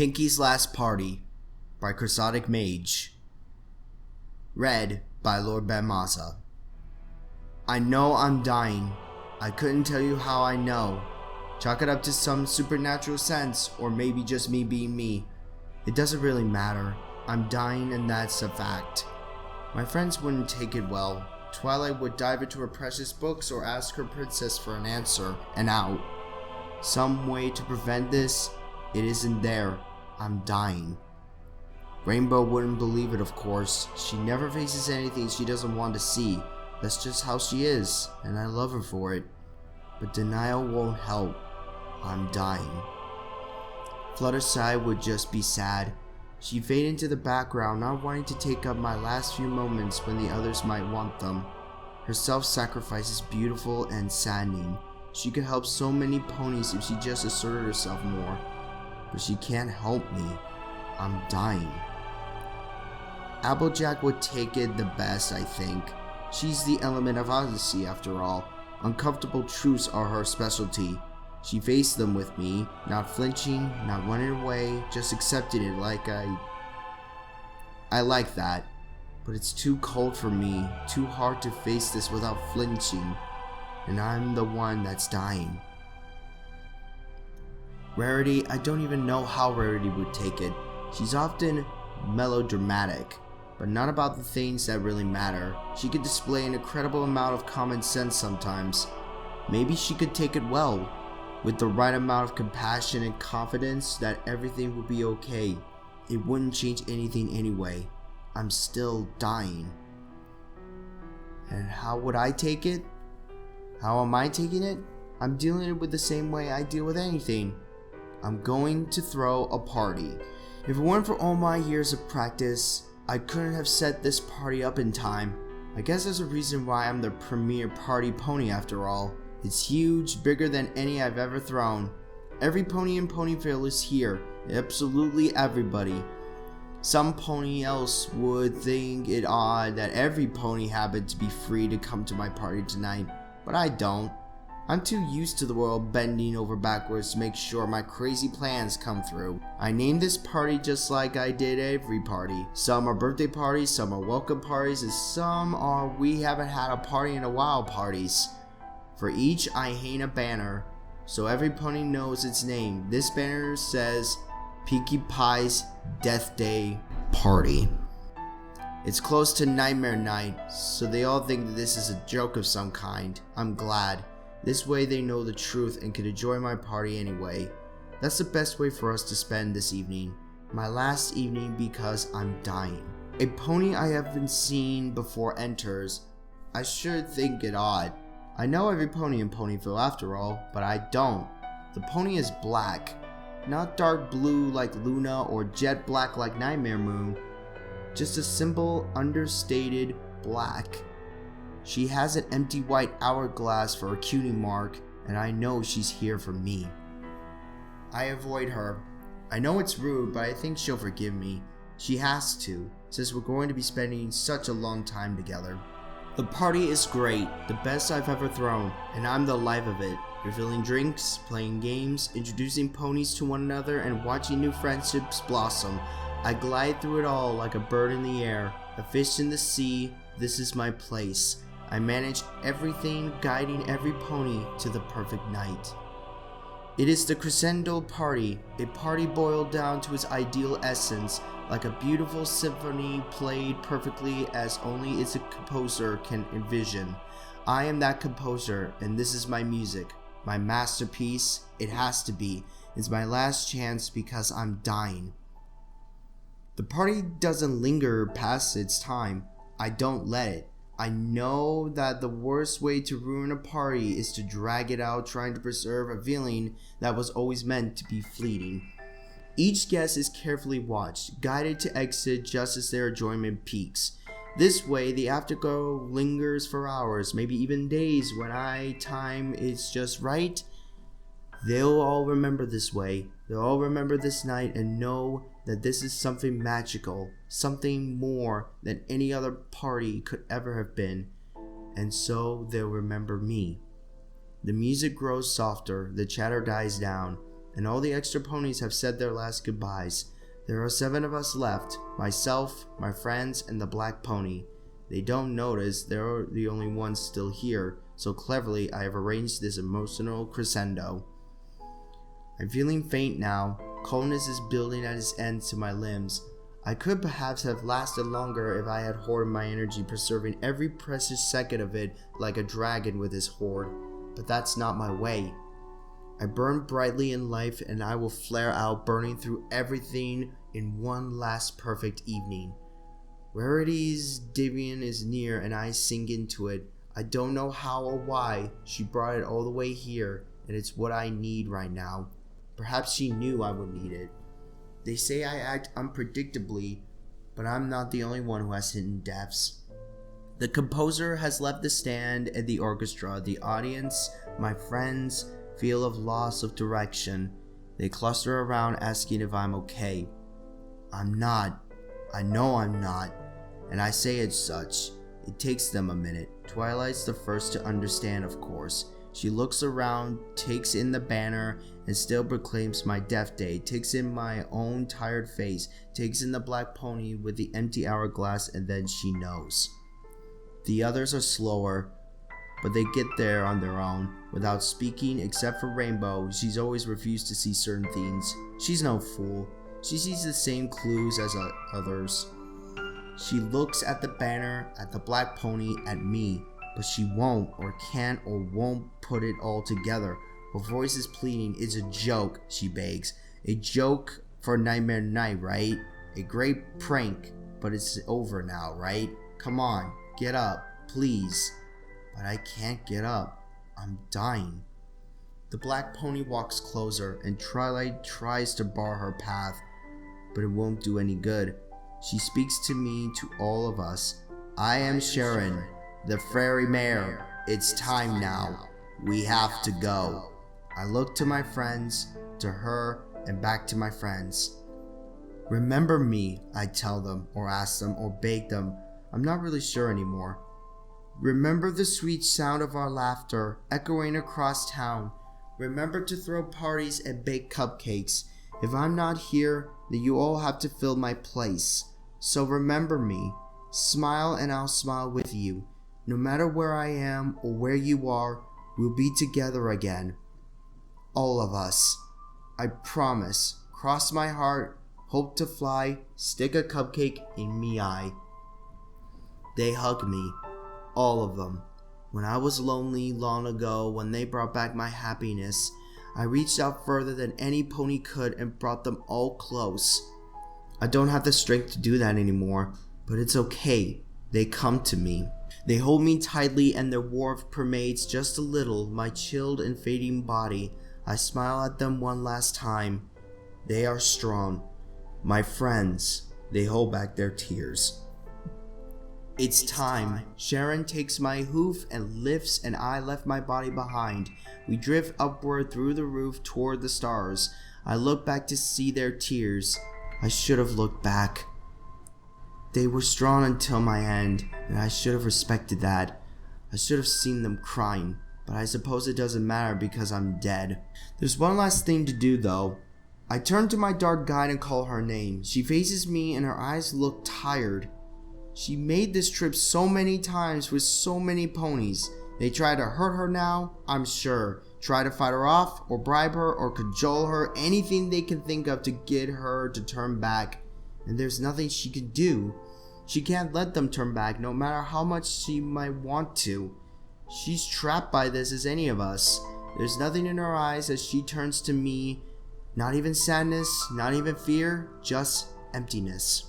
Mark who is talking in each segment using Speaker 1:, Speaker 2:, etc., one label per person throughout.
Speaker 1: Pinkie's Last Party by Quixotic Mage. Read by Lord Bamaza. I know I'm dying. I couldn't tell you how I know. Chalk it up to some supernatural sense, or maybe just me being me. It doesn't really matter. I'm dying, and that's a fact. My friends wouldn't take it well. Twilight would dive into her precious books or ask her princess for an answer and out. Some way to prevent this? It isn't there. I'm dying. Rainbow wouldn't believe it, of course. She never faces anything she doesn't want to see. That's just how she is, and I love her for it. But denial won't help. I'm dying. Fluttershy would just be sad. She'd fade into the background, not wanting to take up my last few moments when the others might want them. Her self-sacrifice is beautiful and saddening. She could help so many ponies if she just asserted herself more. But she can't help me. I'm dying. Applejack would take it the best, I think. She's the element of honesty, after all. Uncomfortable truths are her specialty. She faced them with me, not flinching, not running away, just accepting it like I like that. But it's too cold for me, too hard to face this without flinching. And I'm the one that's dying. Rarity, I don't even know how Rarity would take it. She's often melodramatic, but not about the things that really matter. She could display an incredible amount of common sense sometimes. Maybe she could take it well, with the right amount of compassion and confidence that everything would be okay. It wouldn't change anything anyway. I'm still dying. And how would I take it? How am I taking it? I'm dealing with it the same way I deal with anything. I'm going to throw a party. If it weren't for all my years of practice, I couldn't have set this party up in time. I guess there's a reason why I'm the premier party pony after all. It's huge, bigger than any I've ever thrown. Every pony in Ponyville is here, absolutely everybody. Some pony else would think it odd that every pony happened to be free to come to my party tonight, but I don't. I'm too used to the world bending over backwards to make sure my crazy plans come through. I named this party just like I did every party. Some are birthday parties, some are welcome parties, and some are we haven't had a party in a while parties. For each I hang a banner, so every pony knows its name. This banner says Pinkie Pie's Death Day Party. It's close to Nightmare Night, so they all think that this is a joke of some kind. I'm glad. This way they know the truth and can enjoy my party anyway. That's the best way for us to spend this evening. My last evening because I'm dying. A pony I haven't seen before enters. I should think it odd. I know every pony in Ponyville after all, but I don't. The pony is black. Not dark blue like Luna or jet black like Nightmare Moon. Just a simple, understated black. She has an empty white hourglass for a cutie mark, and I know she's here for me. I avoid her. I know it's rude, but I think she'll forgive me. She has to, since we're going to be spending such a long time together. The party is great, the best I've ever thrown, and I'm the life of it. Refilling drinks, playing games, introducing ponies to one another, and watching new friendships blossom. I glide through it all like a bird in the air, a fish in the sea. This is my place. I manage everything, guiding every pony to the perfect night. It is the crescendo party, a party boiled down to its ideal essence, like a beautiful symphony played perfectly as only its composer can envision. I am that composer, and this is my music, my masterpiece. It has to be. It's my last chance because I'm dying. The party doesn't linger past its time. I don't let it. I know that the worst way to ruin a party is to drag it out trying to preserve a feeling that was always meant to be fleeting. Each guest is carefully watched, guided to exit just as their enjoyment peaks. This way, the afterglow lingers for hours, maybe even days when time is just right. They'll all remember this way. They'll all remember this night and know that this is something magical, something more than any other party could ever have been. And so they'll remember me. The music grows softer, the chatter dies down, and all the extra ponies have said their last goodbyes. There are 7 of us left, myself, my friends, and the black pony. They don't notice they're the only ones still here, so cleverly I have arranged this emotional crescendo. I'm feeling faint now. Coldness is building at its ends to my limbs. I could perhaps have lasted longer if I had hoarded my energy, preserving every precious second of it like a dragon with his hoard. But that's not my way. I burn brightly in life, and I will flare out, burning through everything in one last perfect evening. Rarity's Divian is near, and I sink into it. I don't know how or why. She brought it all the way here, and it's what I need right now. Perhaps she knew I would need it. They say I act unpredictably, but I'm not the only one who has hidden depths. The composer has left the stand and the orchestra. The audience, my friends, feel of loss of direction. They cluster around asking if I'm okay. I'm not. I know I'm not. And I say it such. It takes them a minute. Twilight's the first to understand, of course. She looks around, takes in the banner, and still proclaims my death day, takes in my own tired face, takes in the black pony with the empty hourglass, and then she knows. The others are slower, but they get there on their own, without speaking except for Rainbow. She's always refused to see certain things. She's no fool. She sees the same clues as others. She looks at the banner, at the black pony, at me. But she won't, or can't, or won't put it all together. Her voice is pleading. It's a joke, she begs. A joke for Nightmare Night, right? A great prank, but it's over now, right? Come on, get up, please. But I can't get up. I'm dying. The black pony walks closer, and Twilight tries to bar her path, but it won't do any good. She speaks to me, to all of us. I am Sharon, the fairy mare. It's time now. We have to go. I look to my friends, to her, and back to my friends. Remember me, I tell them, or ask them, or beg them. I'm not really sure anymore. Remember the sweet sound of our laughter echoing across town. Remember to throw parties and bake cupcakes. If I'm not here, then you all have to fill my place. So remember me. Smile and I'll smile with you. No matter where I am or where you are, we'll be together again. All of us. I promise. Cross my heart. Hope to fly. Stick a cupcake in me eye. They hug me. All of them. When I was lonely long ago, when they brought back my happiness, I reached out further than any pony could and brought them all close. I don't have the strength to do that anymore, but it's okay. They come to me. They hold me tightly and their warmth permeates just a little my chilled and fading body. I smile at them one last time. They are strong. My friends. They hold back their tears. It's time. Sharon takes my hoof and lifts, and I left my body behind. We drift upward through the roof toward the stars. I look back to see their tears. I should have looked back. They were strong until my end, and I should have respected that. I should have seen them crying, but I suppose it doesn't matter because I'm dead. There's one last thing to do though. I turn to my dark guide and call her name. She faces me and her eyes look tired. She made this trip so many times with so many ponies. They try to hurt her now, I'm sure. Try to fight her off, or bribe her, or cajole her. Anything they can think of to get her to turn back. And there's nothing she can do. She can't let them turn back, no matter how much she might want to. She's trapped by this as any of us. There's nothing in her eyes as she turns to me. Not even sadness, not even fear, just emptiness.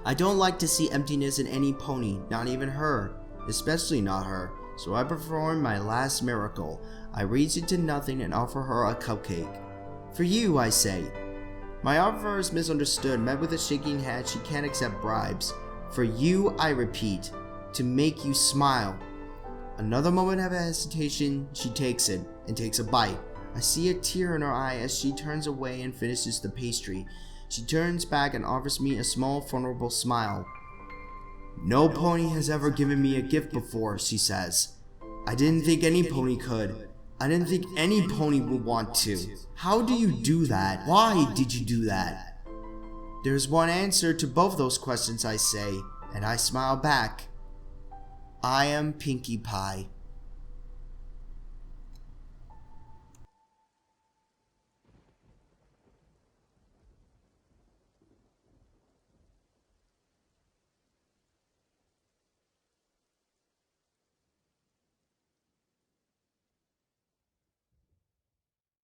Speaker 1: I don't like to see emptiness in any pony, not even her, especially not her, so I perform my last miracle. I reach into nothing and offer her a cupcake. For you, I say. My offer is misunderstood, met with a shaking head. She can't accept bribes. For you, I repeat, to make you smile. Another moment of hesitation, she takes it, and takes a bite. I see a tear in her eye as she turns away and finishes the pastry. She turns back and offers me a small, vulnerable smile. No pony has ever given me a gift before, she says. I didn't think any pony could. I didn't think any pony would want to. How do you do that? Why did you do that? There's one answer to both those questions, I say, and I smile back. I am Pinkie Pie.